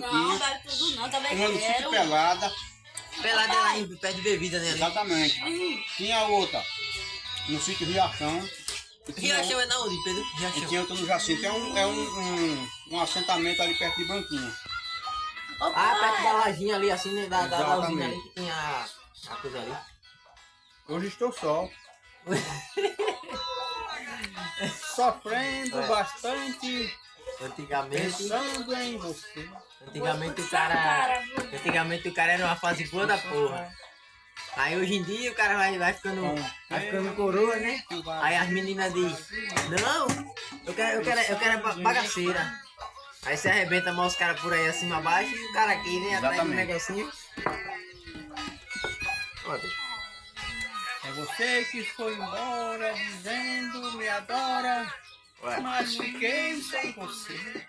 Não, dá tudo não, também Uma no sítio quero. Pelada. Pelada lá em pé de bebida, né? Ali. Exatamente. Tinha outra no sítio Riachão. E tinha Riachão é na onde, Pedro? E Riachão. tinha outra no Jacinto. Um assentamento ali perto de Branquinho. Ah, perto da lajinha ali, assim, né? Da Exatamente. usina ali que tem a coisa ali. Hoje estou só. Sofrendo É. bastante, Antigamente, pensando em você. antigamente o cara era uma fase boa da porra. Aí hoje em dia o cara vai ficando coroa, né? Aí as meninas dizem, não, eu quero bagaceira. Aí você arrebenta mais os caras por aí acima abaixo e o cara aqui, né? Atrás do Exatamente. negocinho. Olha. É você que foi embora dizendo me adora, Ué. mas fiquei sem você.